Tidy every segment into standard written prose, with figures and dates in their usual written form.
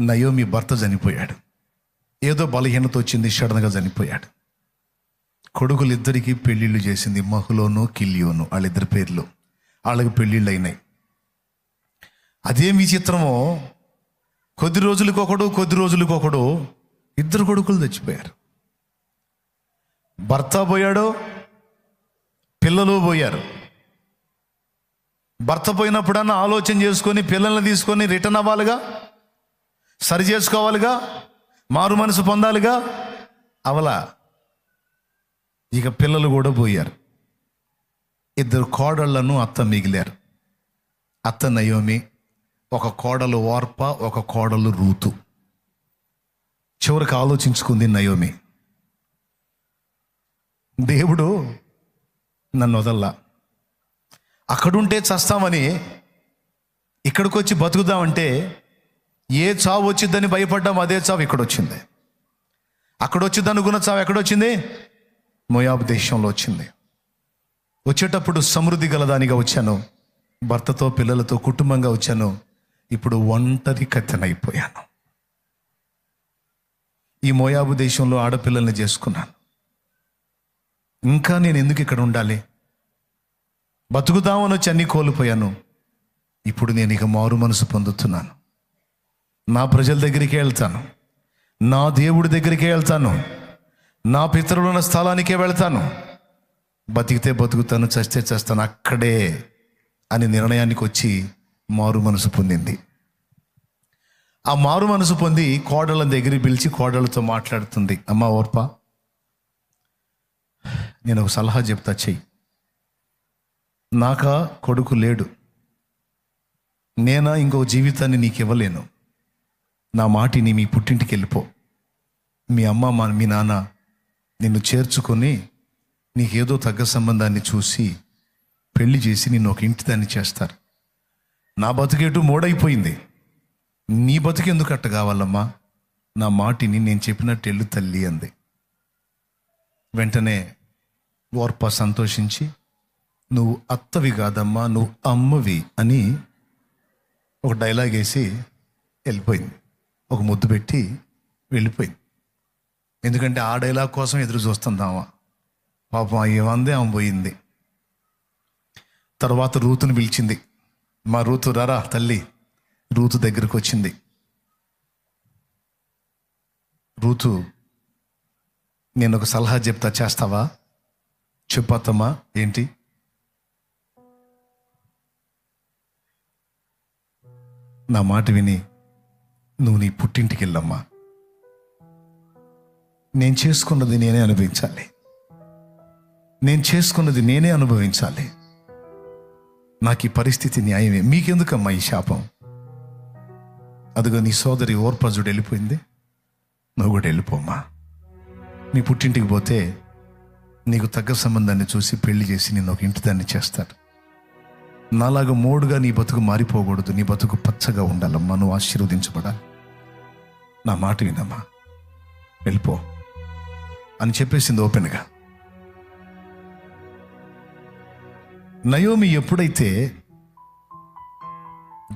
Naomi భర్త చనిపోయాడు. ఏదో బలహీనత వచ్చింది, సడన్గా చనిపోయాడు. కొడుకులిద్దరికీ పెళ్ళిళ్ళు చేసింది, మహులోను కిల్యోను, వాళ్ళిద్దరి పేర్లు. వాళ్ళకి పెళ్ళిళ్ళు అయినాయి. అదేం విచిత్రమో, కొద్ది రోజులకొకడు ఇద్దరు కొడుకులు చచ్చిపోయారు. భర్త పోయాడు, పిల్లలు పోయారు. భర్త పోయినప్పుడన్నా ఆలోచన చేసుకొని పిల్లల్ని తీసుకొని రిటర్న్ అవ్వాలిగా, సరి చేసుకోవాలిగా, మారు మనసు పొందాలిగా. అవలా ఇక పిల్లలు కూడా పోయారు. ఇద్దరు కోడళ్లను అత్త మిగిలారు. అత్త నయోమి, ఒక కోడలు ఓర్ప, ఒక కోడలు రూతు. చివరికి ఆలోచించుకుంది నయోమి, దేవుడు నన్ను వదల్లా, అక్కడుంటే చస్తామని ఇక్కడికి వచ్చి బతుకుదామంటే ఏ చావు వచ్చిద్దని భయపడ్డాం, అదే చావు ఇక్కడ వచ్చింది. అక్కడ వచ్చింది అనుకున్న చావు ఎక్కడొచ్చింది? మోయాబు దేశంలో వచ్చింది. వచ్చేటప్పుడు సమృద్ధి గలదానిగా వచ్చాను, భర్తతో పిల్లలతో కుటుంబంగా వచ్చాను. ఇప్పుడు ఒంటరి కత్తెనైపోయాను. ఈ మోయాబు దేశంలో ఆడపిల్లల్ని చేసుకున్నాను. ఇంకా నేను ఎందుకు ఇక్కడ ఉండాలి? బతుకుదామని వచ్చి అన్నీ కోల్పోయాను. ఇప్పుడు నేను ఇక మారు మనసు పొందుతున్నాను. నా ప్రజల దగ్గరికే వెళ్తాను, నా దేవుడి దగ్గరికే వెళ్తాను, నా పితరులున్న స్థలానికే వెళ్తాను. బతికితే బతుకుతాను, చస్తే చేస్తాను అక్కడే అని నిర్ణయానికి వచ్చి మారు మనసు పొందింది. ఆ మారు మనసు పొంది కోడళ్ళ దగ్గరికి పిలిచి కోడళ్ళతో మాట్లాడుతుంది. అమ్మ ఓర్ప, నేను ఒక సలహా చెప్తా, చెయ్యి. నాకా కొడుకు లేడు, నేనా ఇంకో జీవితాన్ని నీకు ఇవ్వలేను. నా మాటిని మీ పుట్టింటికి వెళ్ళిపో. మీ అమ్మ మీ నాన్న నిన్ను చేర్చుకొని నీకేదో తగ్గ సంబంధాన్ని చూసి పెళ్లి చేసి నిన్ను ఒక ఇంటి దాన్ని చేస్తారు. నా బతుకేటు మోడైపోయింది, నీ బతుకెందుకు అట్ట కావాలమ్మా? నా మాటిని, నేను చెప్పినట్టు ఎల్లు తల్లి అంది. వెంటనే ఓర్ప సంతోషించి, నువ్వు అత్తవి కాదమ్మా, నువ్వు అమ్మవి అని ఒక డైలాగ్ వేసి వెళ్ళిపోయింది. ఒక ముద్దు పెట్టి వెళ్ళిపోయింది. ఎందుకంటే ఆ డైలాగ్ కోసం ఎదురు చూస్తుందామా. పాపం ఏమందే ఆమె పోయింది. తర్వాత రూతుని పిలిచింది. మా రూతు రారా తల్లి. రూతు దగ్గరకు వచ్చింది. రూతు, నేను ఒక సలహా చెప్తా, చేస్తావా? చెప్పత్తమ్మా. ఏంటి? నా మాట విని నువ్వు నీ పుట్టింటికి వెళ్ళమ్మా. నేను చేసుకున్నది నేనే అనుభవించాలి, నేను చేసుకున్నది నేనే అనుభవించాలి. నాకు ఈ పరిస్థితి న్యాయమే. మీకెందుకమ్మా ఈ శాపం? అదిగో నీ సోదరి ఓర్పజుడు వెళ్ళిపోయింది, నువ్వు కూడా వెళ్ళిపోమ్మా. నీ పుట్టింటికి పోతే నీకు తగ్గ సంబంధాన్ని చూసి పెళ్లి చేసి నిన్ను ఒక ఇంటి దాన్ని చేస్తారు. నాలాగా మోడుగా నీ బతుకు మారిపోకూడదు, నీ బతుకు పచ్చగా ఉండాలమ్మా. నువ్వు ఆశీర్వదించబడాలి. నా మాట వినమ్మా, వెళ్ళిపో అని చెప్పేసింది ఓపెన్గా. నయోమి ఎప్పుడైతే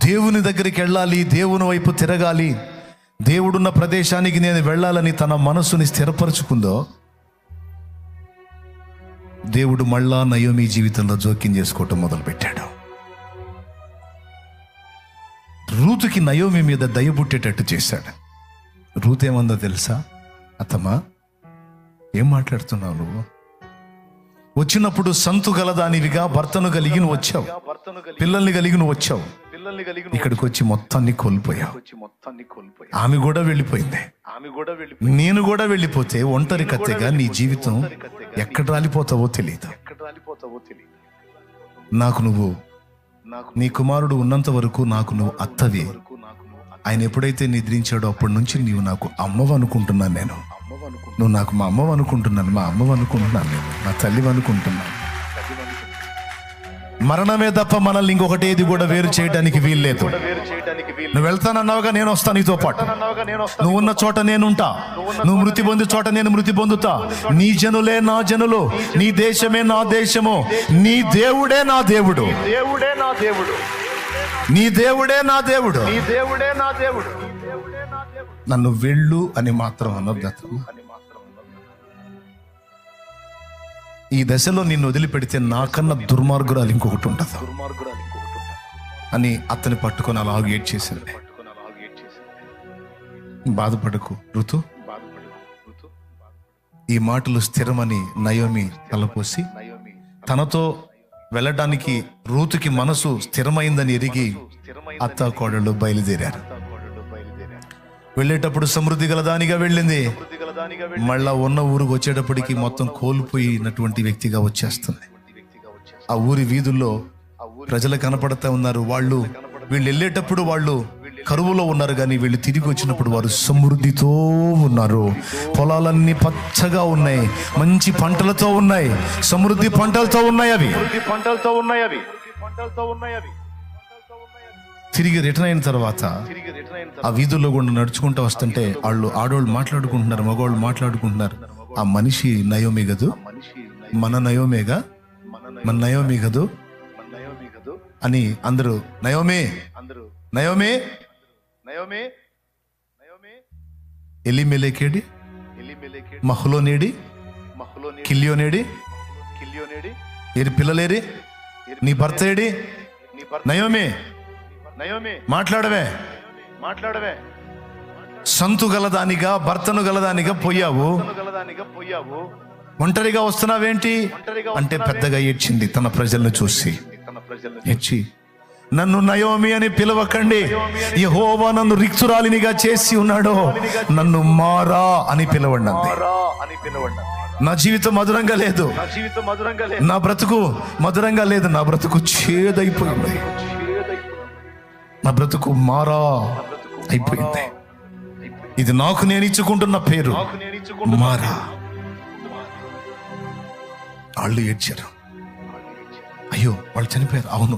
దేవుని దగ్గరికి వెళ్ళాలి, దేవుని వైపు తిరగాలి, దేవుడున్న ప్రదేశానికి నేను వెళ్ళాలని తన మనసుని స్థిరపరుచుకుందో, దేవుడు మళ్ళా నయోమి జీవితంలో జోక్యం చేసుకోవటం మొదలుపెట్టాడు. రూతుకి నయోమి మీద దయ పుట్టేటట్టు చేశాడు. రూత్ ఏమందో తెలుసా? అత్తమ్మా, ఏం మాట్లాడుతున్నావు నువ్వు? వచ్చినప్పుడు సంతు గలదానివిగా భర్తను కలిగి నువ్వు వచ్చావు, పిల్లల్ని కలిగి నువ్వు వచ్చావు. ఇక్కడికి వచ్చి మొత్తాన్ని కోల్పోయావు. ఆమె కూడా వెళ్ళిపోయింది, నేను కూడా వెళ్ళిపోతే ఒంటరి కత్తెగా నీ జీవితం ఎక్కడ రాలిపోతావో తెలియదు. నాకు నువ్వు, నీ కుమారుడు ఉన్నంత వరకు నాకు నువ్వు అత్తవి. ఆయన ఎప్పుడైతే నిద్రించాడో అప్పటి నుంచి నీవు నాకు అమ్మవు అనుకుంటున్నాను. నేను, నువ్వు నాకు మా అమ్మవు అనుకుంటున్నాను, మా అమ్మవు అనుకుంటున్నాను, నేను నా తల్లివి అనుకుంటున్నాను. మరణమే తప్ప మనల్ని ఇంకొకటి ఏది కూడా వేరు చేయడానికి వీల్లేదు. నువ్వు వెళ్తానన్నావుగా, నేను వస్తాను నీతో పాటు. నువ్వు ఉన్న చోట నేనుంటా, నువ్వు మృతి పొందే చోట నేను మృతి పొందుతా. నీ జనులే నా జనులు, నీ దేశమే నా దేశము, నీ దేవుడే నా దేవుడు, నీ దేవుడే నా దేవుడు, నీ దేవుడే నా దేవుడు, నీ దేవుడే నా దేవుడు. నన్ను వెళ్ళు అని మాత్రం అనొద్దమ్మా. ఈ దశలో నిన్ను వదిలిపెడితే నాకన్నా దుర్మార్గురాలు ఇంకొకటి ఉంటుంది అని అతని పట్టుకొని అలా ఏడ్చేసింది. బాధపడకు ఋతు, ఈ మాటలు స్థిరమని నయోమి తలపోసి తనతో వెళ్ళడానికి రూతుకి మనసు స్థిరమైందని ఎరిగి అత్త కోడళ్ళు బయలుదేరారు. వెళ్ళేటప్పుడు సమృద్ధి గలదానిగా వెళ్ళింది. మళ్ళా ఉన్న ఊరికి వచ్చేటప్పటికి మొత్తం కోల్పోయినటువంటి వ్యక్తిగా వచ్చేస్తుంది. ఆ ఊరి వీధుల్లో ప్రజలు కనపడతా ఉన్నారు. వీళ్ళు వెళ్ళేటప్పుడు వాళ్ళు కరువులో ఉన్నారు, కానీ వీళ్ళు తిరిగి వచ్చినప్పుడు వారు సమృద్ధితో ఉన్నారు. పొలాలన్నీ పచ్చగా ఉన్నాయి, మంచి పంటలతో ఉన్నాయి, సమృద్ధి పంటలతో ఉన్నాయి. అవి తిరిగి రిటర్న్ అయిన తర్వాత ఆ వీధుల్లో కూడా నడుచుకుంటూ వస్తుంటే ఆడవాళ్ళు మాట్లాడుకుంటున్నారు, మగవాళ్ళు మాట్లాడుకుంటున్నారు. ఆ మనిషి నయోమి గదు, మన నయోమేగా, మన నయోమి గదు అని అందరూ నయోమి నయోమి నయోమి ఎలిమెలెకేడి, మహ్లోనేడి, కిల్యోనేడి, ఏరి పిల్లలేరి, నీ భర్త ఏడి, నయోమి మాట్లాడవే, సంతు గలదానిగా భర్తను గలదానిగా పోయావు, ఒంటరిగా వస్తున్నావేంటి అంటే పెద్దగా ఏడ్చింది. తన ప్రజలను చూసి ఏడ్చి, నన్ను నయోమి అని పిలవకండి, యెహోవా నన్ను రిక్తురాలినిగా చేసి ఉన్నాడు, నన్ను మారా అని పిలవండి. నా జీవితం మధురంగా లేదు, నా బ్రతుకు మధురంగా లేదు, నా బ్రతుకు చేదైపోయింది, నా బ్రతుకు మారా అయిపోయింది. ఇది నాకు నేను ఇచ్చుకుంటున్న పేరు మారా. వాళ్ళు ఏడ్చారు, అయ్యో వాళ్ళు చనిపోయారు. అవును,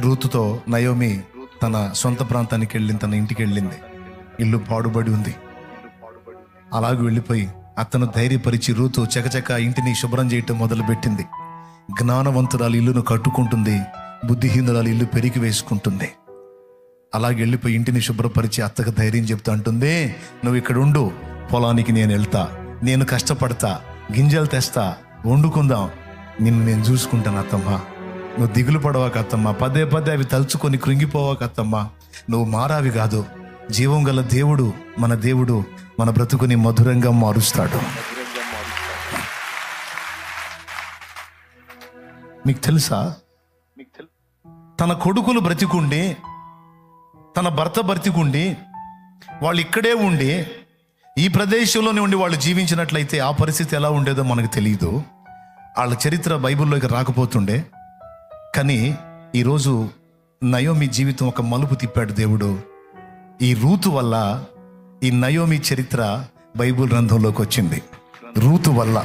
రూతుతో నయోమి తన సొంత ప్రాంతానికి వెళ్ళింది, తన ఇంటికి వెళ్ళింది. ఇల్లు పాడుబడి ఉంది. అలాగే వెళ్ళిపోయి అతను ధైర్యపరిచి రూతు చకచక ఇంటిని శుభ్రం చేయటం మొదలుపెట్టింది. జ్ఞానవంతురాలు ఇల్లును కట్టుకుంటుంది, బుద్ధిహీనురాలు ఇల్లు పెరిగి వేసుకుంటుంది. అలాగే వెళ్ళిపోయి ఇంటిని శుభ్రపరిచి అత్తకు ధైర్యం చెప్తా అంటుంది, నువ్వు ఇక్కడ ఉండు, పొలానికి నేను వెళ్తా, నేను కష్టపడతా, గింజలు తెస్తా, వండుకుందాం, నిన్ను నేను చూసుకుంటాను అత్తమ్మా, నువ్వు దిగులు పడవాక అత్తమ్మా, పదే పదే అవి తలుచుకొని కృంగిపోవాక అత్తమ్మా, నువ్వు మారావి కాదు, జీవం గల దేవుడు మన బ్రతుకుని మధురంగా మారుస్తాడు. మీకు తెలుసా, తన కొడుకులు బ్రతికుండి, తన భర్త బ్రతికుండి, వాళ్ళు ఇక్కడే ఉండి ఈ ప్రదేశంలోనే ఉండి వాళ్ళు జీవించినట్లయితే ఆ పరిస్థితి ఎలా ఉండేదో మనకు తెలియదు. వాళ్ళ చరిత్ర బైబిల్లోకి రాకపోతుండే. కానీ ఈరోజు నయోమి జీవితం ఒక మలుపు తిప్పాడు దేవుడు. ఈ రూతు వల్ల ఈ నయోమి చరిత్ర బైబిల్ గ్రంథంలోకి వచ్చింది. రూతు వల్ల.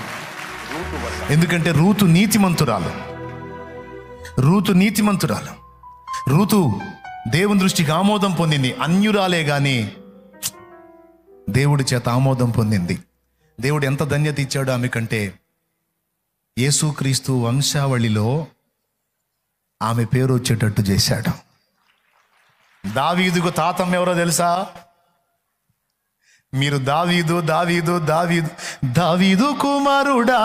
ఎందుకంటే రూతు నీతిమంతురాలు. రూతు దేవుని దృష్టికి ఆమోదం పొందింది. అన్యురాలే గాని దేవుడి చేత ఆమోదం పొందింది. దేవుడు ఎంత ధన్యత ఇచ్చాడు ఆమె కంటే, యేసుక్రీస్తు వంశావళిలో ఆమె పేరు వచ్చేటట్టు చేశాడు. దావీదుకు తాతం ఎవరో తెలుసా? మీరు దావీదు కుమారుడా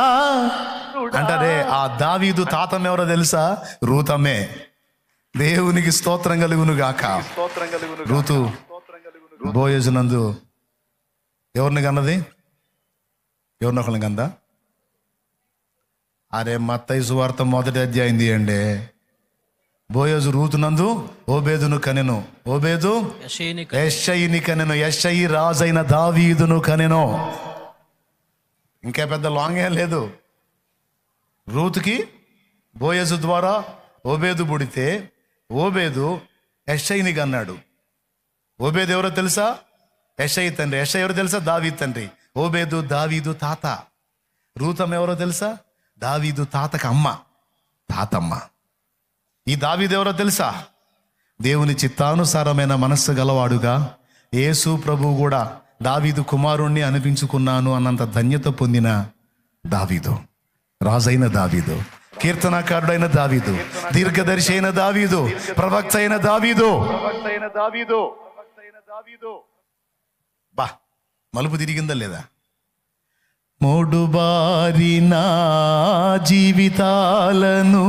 అంటారే, ఆ దావీదు తాతం ఎవరో తెలుసా? రూతమ్మే. దేవునికి స్తోత్రం కలుగును గాక. రూతు బోయజునందు ఎవరిని కన్నది? ఎవరినొకరిని కందా? అరే మత్తయి సువార్త 1వ అధ్యాయం తీయండి. బోయజు రూతునందు ఓబేదును కనెను, ఓబేదు యెషయిని కనెను, యెషయి రాజైన దావీదును కనెను. ఇంకా పెద్ద లాంగ్ ఏం లేదు. రూతుకి బోయజు ద్వారా ఓబేదు పుడితే ఓబేదు యెషయిని కన్నాడు. ఓబేదు ఎవరో తెలుసా? యెషయి తండ్రి. యెషయి ఎవరో తెలుసా? దావీదు తండ్రి. ఓబేదు దావీదు తాత. రూతమ్మ ఎవరో తెలుసా? దావీదు తాతకు అమ్మ, తాతమ్మ. ఈ దావీదు ఎవరో తెలుసా? దేవుని చిత్తానుసారమైన మనస్సు గలవాడుగా యేసు ప్రభువు కూడా దావీదు కుమారుణ్ణి అనిపించుకున్నాను అన్నంత ధన్యత పొందిన దావీదు, రాజైన దావీదు. కీర్తనాకారుడైన దావీదు, దీర్ఘదర్శి అయిన దావీదు, ప్రవక్త అయిన దావీదు. బా, మలుపు తిరిగిందా లేదా? మోడుబారిన జీవితాలను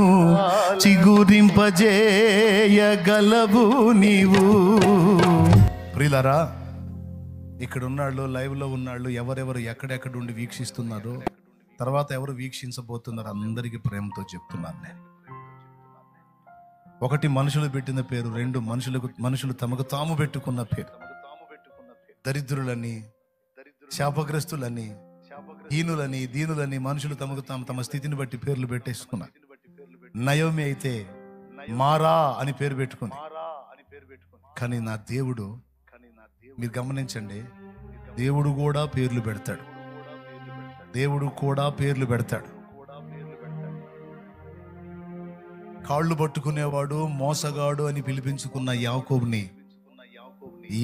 చిగురింపజేయగలవు నీవు. ప్రియులారా, ఇక్కడ ఉన్నాళ్ళు, లైవ్లో ఉన్నాళ్ళు, ఎవరెవరు ఎక్కడెక్కడ ఉండి వీక్షిస్తున్నారో, తర్వాత ఎవరు వీక్షించబోతున్నారు, అందరికీ ప్రేమతో చెప్తున్నాను నేను. ఒకటి, మనుషులు పెట్టిన పేరు. రెండు, మనుషులు తమకు తాము పెట్టుకున్న పేరు. దరిద్రులని, శాపగ్రస్తులని, హీనులని, దీనులని మనుషులు తమకు తాము తమ స్థితిని బట్టి పేర్లు పెట్టేసుకున్నారు. నయోమి అయితే మారా అని పేరు పెట్టుకుంది. కానీ నా దేవుడు, మీరు గమనించండి, దేవుడు కూడా పేర్లు పెడతాడు. దేవుడు కూడా పేర్లు పెడతాడు. కాళ్ళు పట్టుకునేవాడు, మోసగాడు అని పిలిపించుకున్న యాకోబుని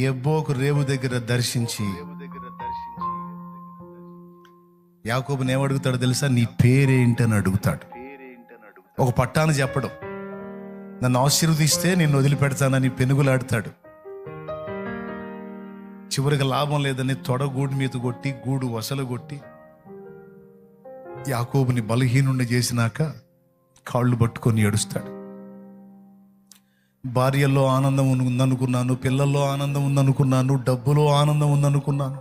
యెబ్బోకు రేవు దగ్గర దర్శించి యాకోబుని ఏమడుగుతాడు తెలుసా? నీ పేరేంటని అడుగుతాడు. ఒక పట్టాను చెప్పడం, నన్ను ఆశీర్వదిస్తే నిన్ను వదిలిపెడతానని పెనుగులాడతాడు. చివరికి లాభం లేదని తొడగూడు మీద కొట్టి, గూడు వసలు కొట్టి యాకోబుని బలహీనుండి చేసినాక కాళ్ళు పట్టుకొని ఏడుస్తాడు. భార్యల్లో ఆనందం ఉందనుకున్నాను, పిల్లల్లో ఆనందం ఉందనుకున్నాను, డబ్బులో ఆనందం ఉందనుకున్నాను,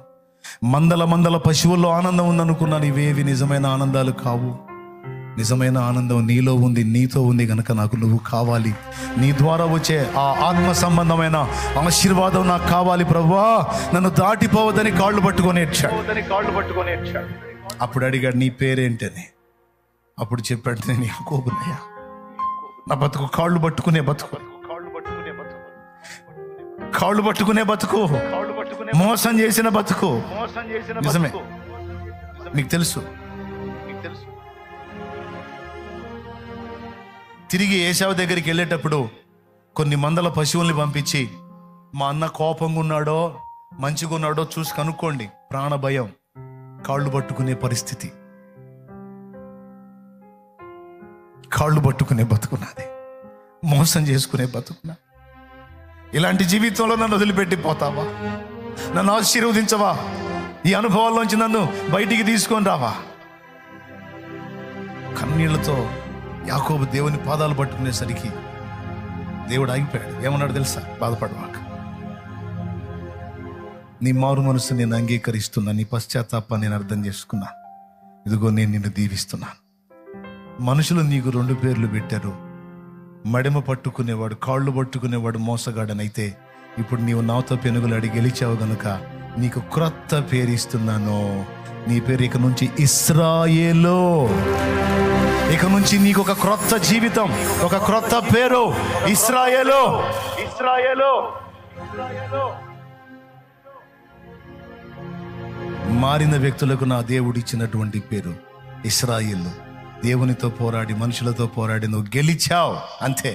మందల పశువుల్లో ఆనందం ఉందనుకున్నాను. ఇవేవి నిజమైన ఆనందాలు కావు. నిజమైన ఆనందం నీలో ఉంది, నీతో ఉంది గనక నాకు నువ్వు కావాలి. నీ ద్వారా వచ్చే ఆ ఆత్మ సంబంధమైన ఆశీర్వాదం నాకు కావాలి ప్రభువా, నన్ను దాటిపోవద్దని కాళ్ళు పట్టుకొని ఏడ్చాడు. అప్పుడు అడిగాడు, నీ పేరేంటని. అప్పుడు చెప్పాడు, నేను యాకోబునయ్యా. నా బతుకు కాళ్ళు పట్టుకునే బతుకు, కాళ్ళు పట్టుకునే బతుకు, మోసం చేసిన బతుకు. నిజమే, మీకు తెలుసు. తిరిగి ఏశావు దగ్గరికి వెళ్ళేటప్పుడు కొన్ని మందల పశువుల్ని పంపించి, మా అన్న కోపంగా ఉన్నాడో మంచిగా ఉన్నాడో చూసి కనుక్కోండి. ప్రాణ భయం, కాళ్ళు పట్టుకునే పరిస్థితి, కాళ్ళు పట్టుకునే బతుకున్నది, మోసం చేసుకునే బతుకున్నా. ఇలాంటి జీవితంలో నన్ను వదిలిపెట్టి పోతావా? నన్ను ఆశీర్వదించవా? ఈ అనుభవాల్లోంచి నన్ను బయటికి తీసుకొని రావా? కన్నీళ్లతో యాకోబు దేవుని పాదాలు పట్టుకునేసరికి దేవుడు ఆగిపోయాడు. ఏమన్నాడు తెలుసా? బాధపడవాక, నీ మారు మనసు నేను అంగీకరిస్తున్నా, నీ పశ్చాత్తాపాన్ని నేను అర్థం చేసుకున్నా. ఇదిగో నేను నిన్ను దీవిస్తున్నాను. మనుషులు నీకు 2 పేర్లు పెట్టారు. మడిమ పట్టుకునేవాడు, కాళ్ళు పట్టుకునేవాడు మోసగాడనైతే, ఇప్పుడు నీవు నాతో పెనుగులాడి గెలిచావు గనుక నీకు క్రొత్త పేరు ఇస్తున్నాను. నీ పేరు ఇక నుంచి ఇశ్రాయేలు. ఇక నుంచి నీకు ఒక క్రొత్త జీవితం, ఒక క్రొత్త పేరు, ఇశ్రాయేలు. మారిన వ్యక్తులకు నా దేవుడు ఇచ్చినటువంటి పేరు ఇశ్రాయేలు. దేవునితో పోరాడి, మనుషులతో పోరాడి నువ్వు గెలిచావు. అంతే.